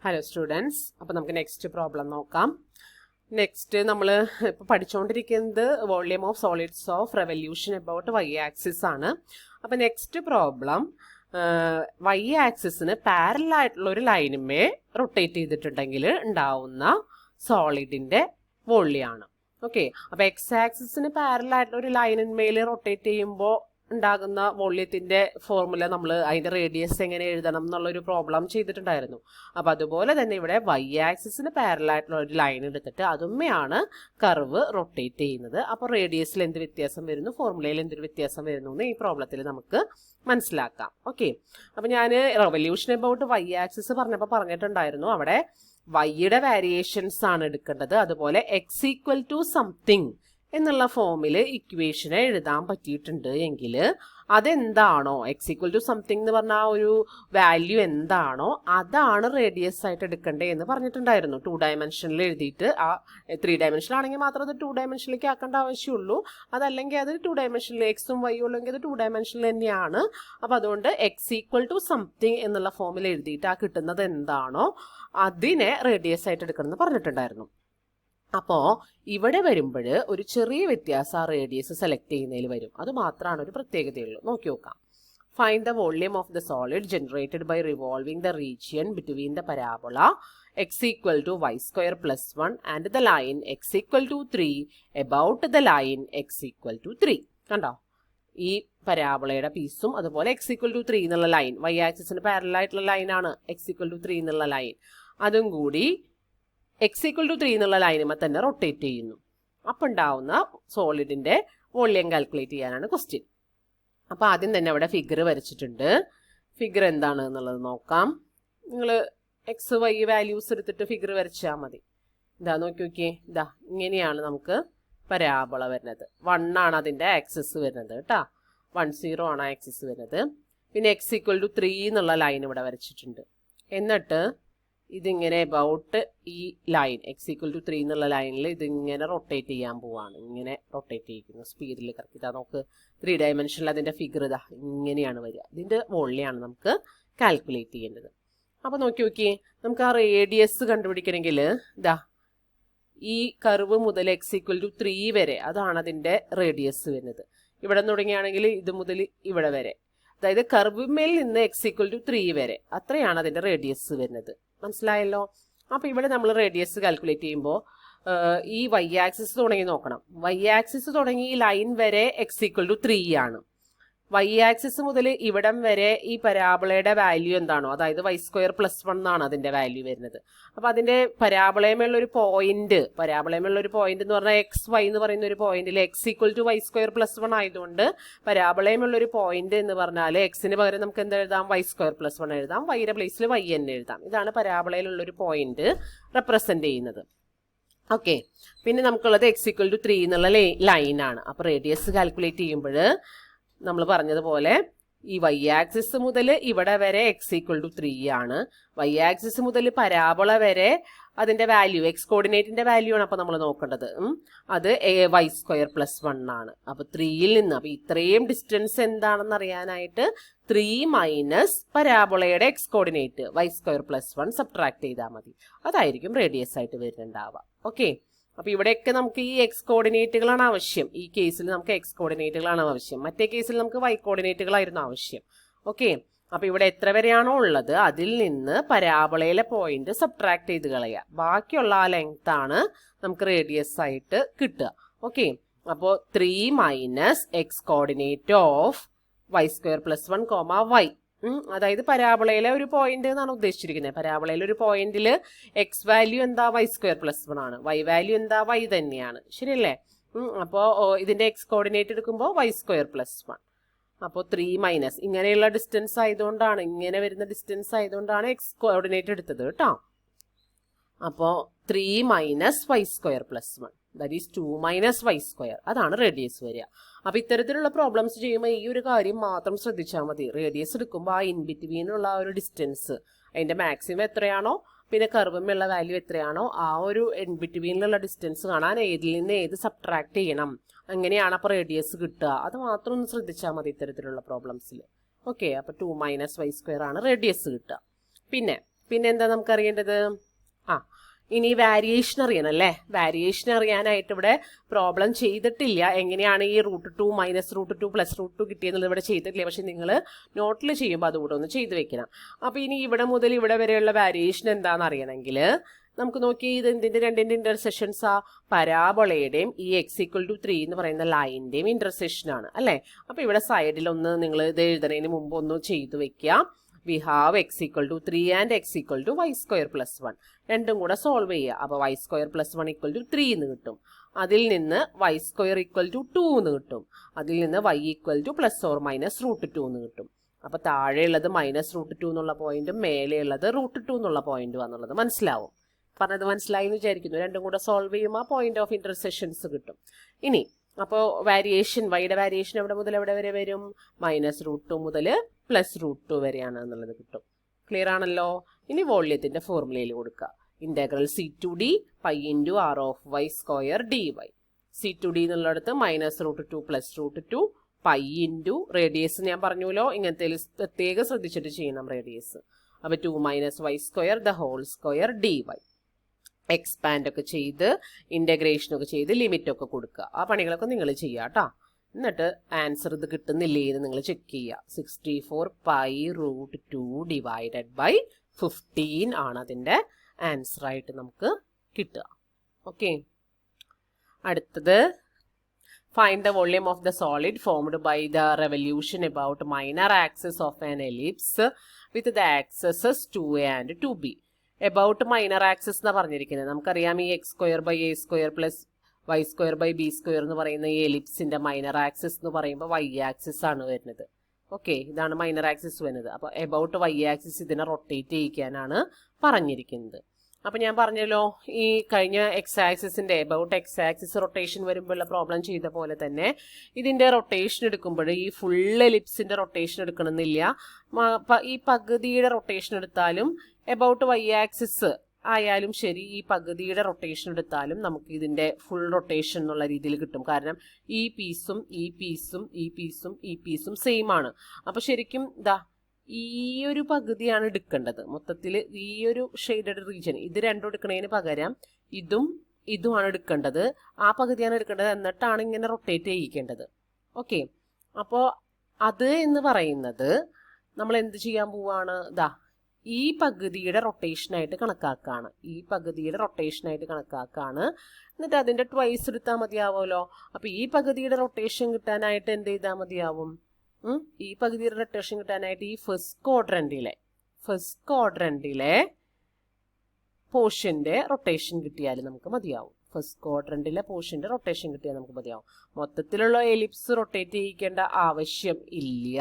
Hello students, അപ്പോൾ നമുക്ക് next problem നോക്കാം. നെക്സ്റ്റ് നമ്മൾ ഇപ്പോൾ പഠിച്ചുകൊണ്ടിരിക്കുന്നത് volume of solids of revolution about Y axis ആണ്. അപ്പോൾ നെക്സ്റ്റ് പ്രോബ്ലം വൈ ആക്സിസിന് പാരലൽ ആയിട്ടുള്ള ഒരു ലൈനുമേ റൊട്ടേറ്റ് ചെയ്തിട്ടുണ്ടെങ്കിൽ ഉണ്ടാവുന്ന സോളിഡിന്റെ വോള്യമാണ്. ഓക്കെ, അപ്പോൾ എക്സ് ആക്സിസിന് പാരലൽ ആയിട്ടുള്ള ഒരു ലൈനിന്മേൽ റൊട്ടേറ്റ് ചെയ്യുമ്പോൾ ഉണ്ടാകുന്ന വോള്യത്തിന്റെ ഫോർമുല നമ്മൾ അതിന്റെ റേഡിയസ് എങ്ങനെ എഴുതണം എന്നുള്ളൊരു പ്രോബ്ലം ചെയ്തിട്ടുണ്ടായിരുന്നു. അപ്പൊ അതുപോലെ തന്നെ ഇവിടെ വൈ ആക്സിസിന് പാരലൽ ആയിട്ടുള്ള ഒരു ലൈൻ എടുത്തിട്ട് അതുമ്മയാണ് കർവ് റൊട്ടേറ്റ് ചെയ്യുന്നത്. അപ്പോൾ റേഡിയസിൽ എന്ത് വ്യത്യാസം വരുന്നു, ഫോർമുലയിൽ എന്തൊരു വ്യത്യാസം വരുന്നു എന്ന് ഈ പ്രോബ്ലത്തിൽ നമുക്ക് മനസ്സിലാക്കാം. ഓക്കെ, അപ്പൊ ഞാൻ റെവല്യൂഷൻ അബൌട്ട് വൈ ആക്സിസ് പറഞ്ഞപ്പോൾ പറഞ്ഞിട്ടുണ്ടായിരുന്നു അവിടെ വൈയുടെ വാരിയേഷൻസ് ആണ് എടുക്കേണ്ടത്. അതുപോലെ എക്സ് ഈക്വൽ ടു സംതിങ് എന്നുള്ള ഫോമിൽ ഇക്വേഷനെ എഴുതാൻ പറ്റിയിട്ടുണ്ട് എങ്കിൽ അതെന്താണോ എക്സ് ഈക്വൽ ടു സംതിങ് എന്ന് പറഞ്ഞ ആ ഒരു വാല്യൂ എന്താണോ അതാണ് റേഡിയസ് ആയിട്ട് എടുക്കേണ്ടത് എന്ന് പറഞ്ഞിട്ടുണ്ടായിരുന്നു. 2 ഡയമെൻഷനിൽ എഴുതിയിട്ട് ആ 3 ഡയമെൻഷൻ ആണെങ്കിൽ മാത്രം അത് 2 ഡയമെൻഷനിലേക്ക് ആക്കേണ്ട ആവശ്യമുള്ളൂ. അതല്ലെങ്കിൽ അത് 2 ഡയമെൻഷനിൽ എക്സും വൈ ഉള്ളെങ്കിൽ അത് 2 ഡയമെൻഷനിൽ തന്നെയാണ്. അപ്പം അതുകൊണ്ട് എക്സ് ഈക്വൽ ടു സംതിങ് എന്നുള്ള ഫോമിൽ എഴുതിയിട്ട് ആ കിട്ടുന്നത് എന്താണോ അതിനെ റേഡിയസ് ആയിട്ട് എടുക്കണമെന്ന് പറഞ്ഞിട്ടുണ്ടായിരുന്നു. അപ്പോൾ ഇവിടെ വരുമ്പോൾ ഒരു ചെറിയ വ്യത്യാസം ആ റേഡിയസ് സെലക്ട് ചെയ്യുന്നതിൽ വരും. അത് മാത്രമാണ് ഒരു പ്രത്യേകതയുള്ളൂ. നോക്കി നോക്കാം. Find the volume of the solid generated by revolving the region between the parabola x equal to y square plus 1 and the line x equal to 3 about the line x equal to 3. കണ്ടോ, ഈ പരാബോളയുടെ പീസും അതുപോലെ X equal to 3 എന്നുള്ള line, Y ആക്സിസിന് parallel ആയിട്ടുള്ള ലൈനാണ് X equal to 3 എന്നുള്ള line, അതും കൂടി എക്സ് ഈക്വൽ ടു 3 എന്നുള്ള ലൈനുമ്പോൾ തന്നെ റൊട്ടേറ്റ് ചെയ്യുന്നു. അപ്പം ഉണ്ടാവുന്ന സോളിഡിന്റെ വോള്യം കാൽക്കുലേറ്റ് ചെയ്യാനാണ് ക്വസ്റ്റ്യൻ. അപ്പം ആദ്യം തന്നെ അവിടെ ഫിഗർ വരച്ചിട്ടുണ്ട്. ഫിഗർ എന്താണ് എന്നുള്ളത് നോക്കാം. നിങ്ങൾ എക്സ് വൈ വാല്യൂസ് എടുത്തിട്ട് ഫിഗർ വരച്ചാൽ മതി. ഇതാ നോക്കി നോക്കിയേ, ഇതാ ഇങ്ങനെയാണ് നമുക്ക് പരാബോള വരുന്നത്. 1 ആണ് അതിൻ്റെ ആക്സിസ് വരുന്നത് കേട്ടോ. 10 ആണ് ആക്സിസ് വരുന്നത്. പിന്നെ എക്സ് ഈക്വൽ ടു 3 എന്നുള്ള ലൈൻ ഇവിടെ വരച്ചിട്ടുണ്ട്. എന്നിട്ട് ഇതിങ്ങനെ എബൌട്ട് ഈ ലൈൻ എക്സ് ഈക്വൽ ടു 3 എന്നുള്ള ലൈനിൽ ഇതിങ്ങനെ റൊട്ടേറ്റ് ചെയ്യാൻ പോവാണ്. ഇങ്ങനെ റൊട്ടേറ്റ് ചെയ്യിക്കുന്നു സ്പീഡിൽ. കറക്റ്റ് ഇതാ നമുക്ക് 3 ഡയമെൻഷനിൽ അതിൻ്റെ ഫിഗർ ഇതാ ഇങ്ങനെയാണ് വരിക. ഇതിൻ്റെ വോള്യമാണ് നമുക്ക് കാൽക്കുലേറ്റ് ചെയ്യേണ്ടത്. അപ്പോൾ നോക്കി നോക്കിയേ, നമുക്ക് ആ റേഡിയസ് കണ്ടുപിടിക്കണമെങ്കിൽ ഇതാ ഈ കർവ് മുതൽ എക്സ് ഈക്വൽ ടു 3 വരെ അതാണ് അതിൻ്റെ റേഡിയസ് വരുന്നത്. ഇവിടെ നിന്ന് തുടങ്ങിയാണെങ്കിൽ ഇത് മുതൽ ഇവിടെ വരെ, അതായത് കർവിന്മേൽ നിന്ന് എക്സ് ഈക്വൽ ടു 3 വരെ അത്രയാണ് അതിൻ്റെ റേഡിയസ് വരുന്നത്. മനസ്സിലായല്ലോ. അപ്പോൾ ഇവിടെ നമ്മൾ റേഡിയസ് കാൽക്കുലേറ്റ് ചെയ്യുമ്പോൾ ഈ വൈ ആക്സിസ് തുടങ്ങി നോക്കണം. വൈ ആക്സിസ് തുടങ്ങി ഈ ലൈൻ വരെ എക്സ് ഈക്വൽ ടു 3 ആണ്. വൈ ആക്സിസ് മുതൽ ഇവിടം വരെ ഈ പരാബോളയുടെ വാല്യൂ എന്താണോ, അതായത് വൈ സ്ക്വയർ പ്ലസ് 1 എന്നാണ് അതിൻ്റെ വാല്യൂ വരുന്നത്. അപ്പോൾ അതിൻ്റെ പരാബോളയുമുള്ളൊരു പോയിന്റ് എന്ന് പറഞ്ഞാൽ എക്സ് വൈ എന്ന് പറയുന്ന ഒരു പോയിന്റിൽ x equal to y square plus 1 ആയതുകൊണ്ട് പരാബോളയുമുള്ളൊരു പോയിന്റ് എന്ന് പറഞ്ഞാൽ എക്സിന് പകരം നമുക്ക് എന്ത് എഴുതാം, വൈ സ്ക്വയർ പ്ലസ് 1 എഴുതാം. വൈയുടെ പ്ലേസിൽ വൈ തന്നെ എഴുതാം. ഇതാണ് പരാബോളയിലുള്ളൊരു പോയിന്റ് റെപ്രസെന്റ് ചെയ്യുന്നത്. ഓക്കെ, പിന്നെ നമുക്കുള്ളത് എക്സ് ഈക്വൽ ടു 3 എന്നുള്ള ലൈനാണ്. അപ്പോൾ റേഡിയസ് കാൽക്കുലേറ്റ് ചെയ്യുമ്പോൾ നമ്മൾ പറഞ്ഞതുപോലെ ഈ വൈ ആക്സിസ് മുതൽ ഇവിടെ വരെ എക്സ് ഈക്വൽ ടു 3 ആണ്. വൈ ആക്സിസ് മുതൽ പരാബോള വരെ അതിന്റെ വാല്യൂ എക്സ് കോർഡിനേറ്റിന്റെ വാല്യൂ ആണ് അപ്പോൾ നമ്മൾ നോക്കേണ്ടത്. അത് വൈ സ്ക്വയർ പ്ലസ് 1 ആണ്. അപ്പോൾ 3യിൽ നിന്ന് അപ്പോൾ ഇത്രയും ഡിസ്റ്റൻസ് എന്താണെന്ന് അറിയാനായിട്ട് 3 മൈനസ് പരാബോളയുടെ X coordinate Y square plus 1 subtract ചെയ്താൽ മതി. അതായിരിക്കും റേഡിയസ് ആയിട്ട് വരുന്നുണ്ടാവുക. ഓക്കെ, അപ്പോൾ ഇവിടെയൊക്കെ നമുക്ക് ഈ എക്സ് കോർഡിനേറ്റുകളാണ് ആവശ്യം. ഈ കേസിൽ നമുക്ക് എക്സ് കോർഡിനേറ്റുകളാണ് ആവശ്യം. മറ്റേ കേസിൽ നമുക്ക് വൈ കോർഡിനേറ്റുകളായിരുന്നു ആവശ്യം. ഓക്കെ, അപ്പോൾ ഇവിടെ എത്ര വരെയാണോ ഉള്ളത് അതിൽ നിന്ന് പരാബോളയിലെ പോയിന്റ് സബ്ട്രാക്ട് ചെയ്ത് കളയുക. ബാക്കിയുള്ള ആ ലെങ്ത് ആണ് നമുക്ക് റേഡിയസ് ആയിട്ട് കിട്ടുക. ഓക്കെ, അപ്പോൾ 3 minus x coordinate of y square plus 1 y, അതായത് പരാബോളയിലെ ഒരു പോയിന്റ് എന്നാണ് ഉദ്ദേശിച്ചിരിക്കുന്നത്. പരാബോളയിലെ ഒരു പോയിന്റിൽ എക്സ് വാല്യൂ എന്താ, വൈ സ്ക്വയർ പ്ലസ് 1 ആണ്. വൈ വാല്യൂ എന്താ, വൈ തന്നെയാണ്. ശരിയല്ലേ. അപ്പോൾ ഇതിന്റെ എക്സ് കോർഡിനേറ്റ് എടുക്കുമ്പോൾ വൈ സ്ക്വയർ പ്ലസ് 1. അപ്പോൾ 3 മൈനസ് ഇങ്ങനെയുള്ള ഡിസ്റ്റൻസ് ആയതുകൊണ്ടാണ്, ഇങ്ങനെ വരുന്ന ഡിസ്റ്റൻസ് ആയതുകൊണ്ടാണ് എക്സ് കോർഡിനേറ്റ് എടുത്തത് കേട്ടോ. അപ്പോൾ 3 minus y square plus 1 that is 2 minus y square, അതാണ് റേഡിയസ് വരിക. അപ്പോൾ ഇത്തരത്തിലുള്ള പ്രോബ്ലംസ് ചെയ്യുമ്പോൾ ഈ ഒരു കാര്യം മാത്രം ശ്രദ്ധിച്ചാൽ മതി. റേഡിയസ് എടുക്കുമ്പോൾ ആ ഇൻ ബിറ്റ്വീനുള്ള ആ ഒരു ഡിസ്റ്റൻസ്, അതിൻ്റെ മാക്സിമം എത്രയാണോ പിന്നെ കർവുമുള്ള വാല്യൂ എത്രയാണോ ആ ഒരു ഇൻ ബിറ്റ്വീനിലുള്ള ഡിസ്റ്റൻസ് കാണാൻ ഏതിൽ നിന്ന് ഏത് സബ്ട്രാക്ട് ചെയ്യണം, അങ്ങനെയാണ് അപ്പോൾ റേഡിയസ് കിട്ടുക. അത് മാത്രം ഒന്ന് ശ്രദ്ധിച്ചാൽ മതി ഇത്തരത്തിലുള്ള പ്രോബ്ലംസിൽ. ഓക്കെ, അപ്പോൾ 2 മൈനസ് വൈ സ്ക്വയർ ആണ് റേഡിയസ് കിട്ടുക. പിന്നെ പിന്നെ എന്താ നമുക്ക് അറിയേണ്ടത്? ഇനി വാരിയേഷൻ അറിയണം അല്ലേ? വാരിയേഷൻ അറിയാനായിട്ട് ഇവിടെ പ്രോബ്ലം ചെയ്തിട്ടില്ല. എങ്ങനെയാണ് ഈ √2 -√2 +√2 കിട്ടിയെന്നുള്ളത് ഇവിടെ ചെയ്തിട്ടില്ല. പക്ഷെ നിങ്ങൾ നോട്ടിൽ ചെയ്യുമ്പോൾ അതുകൂടെ ഒന്ന് ചെയ്ത് വെക്കണം. അപ്പോൾ ഇനി ഇവിടെ മുതൽ ഇവിടെ വരെയുള്ള വാരിയേഷൻ എന്താണെന്ന് അറിയണമെങ്കിൽ നമുക്ക് നോക്കി ഇത് എന്തിന്റെ രണ്ടിന്റെ ഇന്റർസെക്ഷൻസ് പരാബോളയുടെയും ഈ x=3 എന്ന് പറയുന്ന ലൈനിന്റെയും ഇന്റർസെക്ഷൻ ആണ് അല്ലേ? അപ്പോൾ ഇവിടെ സൈഡിലൊന്ന് നിങ്ങൾ ഇത് എഴുതുന്നതിന് മുമ്പ് ഒന്ന് ചെയ്തു വെക്കുക. We have x=3 and x=y² + 1 രണ്ടും കൂടെ സോൾവ് ചെയ്യുക. അപ്പോൾ y² + 1 = 3 എന്ന് കിട്ടും. അതിൽ നിന്ന് y² = 2 എന്ന് കിട്ടും. അതിൽ നിന്ന് y = ±√2 എന്ന് കിട്ടും. അപ്പോൾ താഴെയുള്ളത് -√2 എന്നുള്ള പോയിന്റും മേലെയുള്ളത് √2 എന്നുള്ള പോയിന്റും എന്നുള്ളത് മനസ്സിലാവും. പറഞ്ഞത് മനസ്സിലായി എന്ന് വിചാരിക്കുന്നു. രണ്ടും കൂടെ സോൾവ് ചെയ്യുമ്പോൾ പോയിന്റ് ഓഫ് ഇന്റർസെക്ഷൻസ് കിട്ടും. ഇനി അപ്പോൾ വാരിയേഷൻ വൈയുടെ വാരിയേഷൻ എവിടെ മുതൽ എവിടെ വരെ വരും? -√2 മുതൽ +√2 വരെയാണ് എന്നുള്ളത് കിട്ടും. ക്ലിയർ ആണല്ലോ? ഇനി വോള്യത്തിന്റെ ഫോർമുലയിൽ കൊടുക്കുക. Integral C/D π × r(y²) dy. C/D എന്നുള്ളിടത്ത് -√2 +√2 π × റേഡിയസ് ഞാൻ പറഞ്ഞല്ലോ. ഇങ്ങനത്തെ പ്രത്യേകം ശ്രദ്ധിച്ചിട്ട് ചെയ്യണം റേഡിയസ്. അപ്പോൾ 2 - y²² dy. എക്സ്പാൻഡ് ഒക്കെ ചെയ്ത് ഇന്റഗ്രേഷനൊക്കെ ചെയ്ത് ലിമിറ്റൊക്കെ കൊടുക്കുക. ആ പണികളൊക്കെ നിങ്ങൾ ചെയ്യുക കേട്ടോ. എന്നിട്ട് ആൻസർ ഇത് കിട്ടുന്നില്ലേ എന്ന് നിങ്ങൾ ചെക്ക് ചെയ്യുക. 64 π√2 / 15 ആണ് അതിൻ്റെ ആൻസർ ആയിട്ട് നമുക്ക് കിട്ടുക. ഓക്കെ, അടുത്തത് find the volume of the solid formed by the revolution about minor axis of an ellipse with the axes 2a and 2b. About minor axis എന്നാണ് പറഞ്ഞിരിക്കുന്നത്. നമുക്കറിയാം ഈ x² / a² + y² / b² എന്ന് പറയുന്ന ഈ എലിപ്സിന്റെ മൈനർ ആക്സിസ് എന്ന് പറയുമ്പോൾ y axis ആണ് വരുന്നത്. ഓക്കെ, ഇതാണ് മൈനർ ആക്സിസ് വരുന്നത്. അപ്പോൾ എബൌട്ട് y ആക്സിസ് ഇതിനെ റൊട്ടേറ്റ് ചെയ്യിക്കാനാണ് പറഞ്ഞിരിക്കുന്നത്. അപ്പം ഞാൻ പറഞ്ഞല്ലോ ഈ കഴിഞ്ഞ എക്സ് ആക്സിസിന്റെ എബൌട്ട് എക്സ് ആക്സിസ് റൊട്ടേഷൻ വരുമ്പോഴുള്ള പ്രോബ്ലം ചെയ്ത പോലെ തന്നെ ഇതിന്റെ റൊട്ടേഷൻ എടുക്കുമ്പോൾ ഈ ഫുൾ എലിപ്സിന്റെ റൊട്ടേഷൻ എടുക്കണമെന്നില്ല. ഈ പകുതിയുടെ റൊട്ടേഷൻ എടുത്താലും എബൌട്ട് y ആക്സിസ് ആയാലും ശരി, ഈ പകുതിയുടെ റൊട്ടേഷൻ എടുത്താലും നമുക്ക് ഇതിന്റെ ഫുൾ റൊട്ടേഷൻ എന്നുള്ള രീതിയിൽ കിട്ടും. കാരണം ഈ പീസും ഈ പീസും ഈ പീസും ഈ പീസും സെയിം ആണ്. അപ്പൊ ശരിക്കും ഈ ഒരു പകുതിയാണ് എടുക്കേണ്ടത്. മൊത്തത്തിൽ ഈ ഒരു ഷെയ്ഡഡ് റീജിയൻ ഇത് രണ്ടും എടുക്കുന്നതിന് പകരം ഇതുമാണ് എടുക്കേണ്ടത്. ആ പകുതിയാണ് എടുക്കേണ്ടത്. എന്നിട്ടാണ് ഇങ്ങനെ റൊട്ടേറ്റ് ചെയ്യിക്കേണ്ടത്. ഓക്കെ, അപ്പോൾ അത് എന്ന് പറയുന്നത് നമ്മൾ എന്ത് ചെയ്യാൻ പോവാണ്? ഈ പകുതിയുടെ റൊട്ടേഷനായിട്ട് കണക്കാക്കാണ്. ഈ പകുതിയുടെ റൊട്ടേഷനായിട്ട് കണക്കാക്കാണ്. എന്നിട്ട് അതിന്റെ ട്വൈസ് എടുത്താൽ മതിയാവുമല്ലോ. അപ്പൊ ഈ പകുതിയുടെ റൊട്ടേഷൻ കിട്ടാനായിട്ട് എന്ത് ചെയ്താൽ മതിയാവും? ഈ പകുതിയുടെ റൊട്ടേഷൻ കിട്ടാനായിട്ട് ഈ ഫസ്റ്റ് ക്വാഡ്രന്റിലെ പോർഷന്റെ റൊട്ടേഷൻ കിട്ടിയാൽ നമുക്ക് മതിയാവും. ഫസ്റ്റ് ക്വാഡ്രന്റിലെ പോർഷന്റെ റൊട്ടേഷൻ കിട്ടിയാൽ നമുക്ക് മതിയാവും. മൊത്തത്തിലുള്ള എലിപ്സ് റൊട്ടേറ്റ് ചെയ്യിക്കേണ്ട ആവശ്യം ഇല്ല.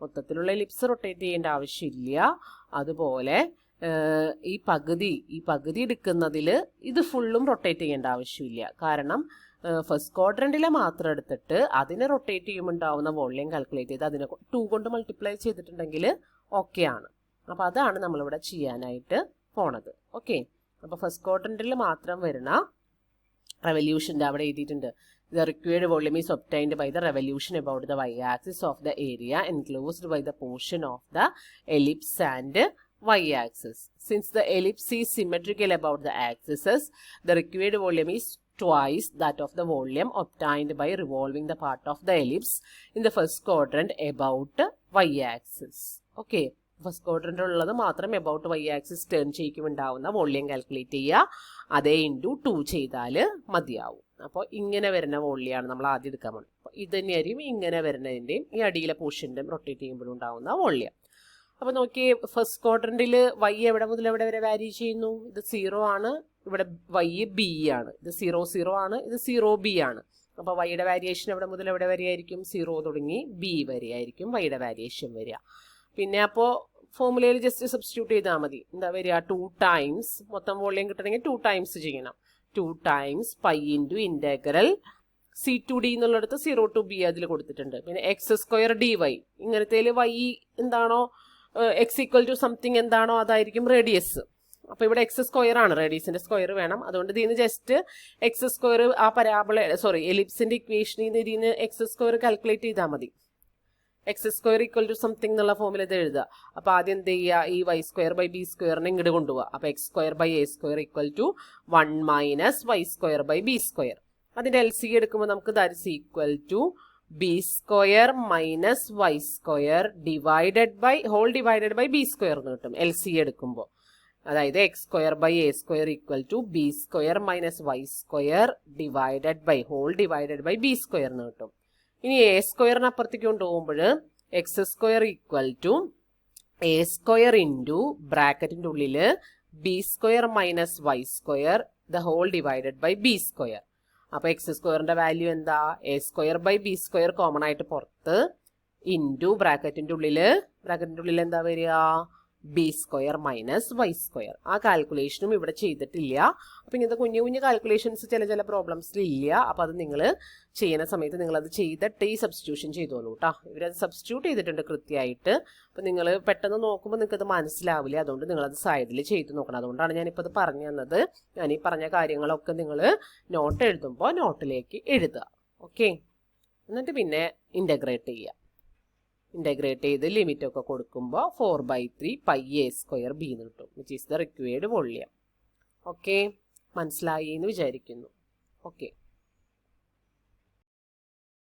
മൊത്തത്തിലുള്ള എലിപ്സ് റൊട്ടേറ്റ് ചെയ്യേണ്ട ആവശ്യമില്ല. അതുപോലെ ഈ പകുതി എടുക്കുന്നതിൽ ഇത് ഫുള്ളും റൊട്ടേറ്റ് ചെയ്യേണ്ട ആവശ്യമില്ല. കാരണം ഫസ്റ്റ് ക്വാഡ്രന്റിലെ മാത്രം എടുത്തിട്ട് അതിനെ റൊട്ടേറ്റ് ചെയ്യുമ്പോൾ ഉണ്ടാവുന്ന വോള്യം കാൽക്കുലേറ്റ് ചെയ്ത് അതിനെ 2 കൊണ്ട് മൾട്ടിപ്ലൈ ചെയ്തിട്ടുണ്ടെങ്കിൽ ഓക്കെ ആണ്. അപ്പോൾ അതാണ് നമ്മളിവിടെ ചെയ്യാനായിട്ട് പോണത്. ഓക്കെ, അപ്പോൾ ഫസ്റ്റ് ക്വാഡ്രന്റിൽ മാത്രം വരുന്ന റെവല്യൂഷൻ്റെ അവിടെ എഴുതിയിട്ടുണ്ട്. The required volume is obtained by the revolution about the y-axis of the area enclosed by the portion of the ellipse and y-axis. Since the ellipse is symmetrical about the axes, the required volume is twice that of the volume obtained by revolving the part of the ellipse in the first quadrant about y-axis. Okay, first quadrant ഉള്ളത് മാത്രം about y axis turn ചെയ്യിക്കും ഉണ്ടാവുന്ന volume calculate ചെയ്യുക. അതേ × 2 ചെയ്താൽ മതിയാവും. അപ്പോൾ ഇങ്ങനെ വരുന്ന വോള്യമാണ് നമ്മൾ ആദ്യം എടുക്കാൻ പോകുന്നത്. അപ്പോൾ ഇത് തന്നെയായിരിക്കും ഇങ്ങനെ വരുന്നതിൻ്റെയും ഈ അടിയിലെ പോർഷൻ്റെയും റൊട്ടേറ്റ് ചെയ്യുമ്പോഴും ഉണ്ടാവുന്ന വോള്യം. അപ്പോൾ നോക്കി ഫസ്റ്റ് ക്വാഡ്രന്റിൽ y എവിടെ മുതൽ എവിടെ വരെ വാരി ചെയ്യുന്നു? ഇത് 0 ആണ്. ഇവിടെ y b ആണ്. ഇത് 0 0 ആണ്. ഇത് 0 b ആണ്. അപ്പോൾ വൈയുടെ വാരിയേഷൻ എവിടെ മുതൽ എവിടെ വരെ ആയിരിക്കും? 0 തുടങ്ങി b വരെ ആയിരിക്കും വൈയുടെ വാരിയേഷൻ വരിക. പിന്നെ അപ്പോൾ ഫോർമുലയിൽ ജസ്റ്റ് സബ്സ്റ്റിറ്റ്യൂട്ട് ചെയ്താൽ മതി. എന്താ വരിക? 2 ടൈംസ് മൊത്തം വോള്യം കിട്ടണമെങ്കിൽ 2 ടൈംസ് ചെയ്യണം. 2 ടൈംസ് π × ഇന്റഗ്രൽ C/D എന്നുള്ളിടത്ത് 0 to b അതിൽ കൊടുത്തിട്ടുണ്ട്. പിന്നെ x² dy ഇങ്ങനത്തെ y എന്താണോ x = സംതിങ് എന്താണോ അതായിരിക്കും റേഡിയസ്. അപ്പോൾ ഇവിടെ x² ആണ്, റേഡിയസിന്റെ സ്ക്വയർ വേണം. അതുകൊണ്ട് ഇതിന് ജസ്റ്റ് x² ആ എലിപ്സിന്റെ ഇക്വേഷനിൽ നിന്ന് ഇതിന് x² കാൽക്കുലേറ്റ് ചെയ്താൽ മതി. X square equal to something എന്നുള്ള ഫോമിൽ ഇത് എഴുതുക. അപ്പോൾ ആദ്യം എന്ത് ചെയ്യുക, ഈ വൈ സ്ക്വയർ ബൈ ബി സ്ക്വയറിനെ ഇങ്ങോട്ട് കൊണ്ടുപോകുക. അപ്പോൾ x square by a square equal to 1 minus y square by b square. അതിൻ്റെ എൽ സി എടുക്കുമ്പോൾ നമുക്ക് that is equal to b square minus y square divided by b square എന്ന് കിട്ടും L C എടുക്കുമ്പോൾ. അതായത് x square by a square equal to b square minus y square divided by b square എന്ന് കിട്ടും. ഇനി a സ്ക്വയറിന് അപ്പുറത്തേക്ക് കൊണ്ടുപോകുമ്പോൾ x square equal to a square into ബ്രാക്കറ്റിൻ്റെ ഉള്ളിൽ b square minus y square the whole divided by b square. അപ്പോൾ x സ്ക്വയറിൻ്റെ വാല്യൂ എന്താ, a square by b square common ആയിട്ട് പുറത്ത് ഇൻറ്റു ബ്രാക്കറ്റിൻ്റെ ഉള്ളിൽ എന്താ വരിക, b square minus y square. ആ കാൽക്കുലേഷനും ഇവിടെ ചെയ്തിട്ടില്ല. അപ്പം ഇങ്ങനത്തെ കുഞ്ഞു കാൽക്കുലേഷൻസ് ചില പ്രോബ്ലംസിൽ ഇല്ല. അപ്പോൾ അത് നിങ്ങൾ ചെയ്യുന്ന സമയത്ത് നിങ്ങളത് ചെയ്തിട്ട് ഈ സബ്സ്റ്റിറ്റ്യൂഷൻ ചെയ്തോളൂ കേട്ടോ. ഇവരത് സബ്സ്റ്റിറ്റ്യൂട്ട് ചെയ്തിട്ടുണ്ട് കൃത്യമായിട്ട്. അപ്പം നിങ്ങൾ പെട്ടെന്ന് നോക്കുമ്പോൾ നിങ്ങൾക്കത് മനസ്സിലാവില്ല. അതുകൊണ്ട് നിങ്ങളത് സൈഡിൽ ചെയ്ത് നോക്കണം. അതുകൊണ്ടാണ് ഞാനിപ്പോൾ അത് പറഞ്ഞു തന്നത്. ഞാൻ ഈ പറഞ്ഞ കാര്യങ്ങളൊക്കെ നിങ്ങൾ നോട്ട് എഴുതുമ്പോൾ നോട്ടിലേക്ക് എഴുതുക. ഓക്കെ, എന്നിട്ട് പിന്നെ ഇൻ്റഗ്രേറ്റ് ചെയ്യുക. ഇൻ്റഗ്രേറ്റ് ചെയ്ത് ലിമിറ്റൊക്കെ കൊടുക്കുമ്പോൾ 4/3 പൈ എ സ്ക്വയർ ബി എന്ന് കിട്ടും, which is the required volume. Okay, മനസ്സിലായി എന്ന് വിചാരിക്കുന്നു. ഓക്കെ.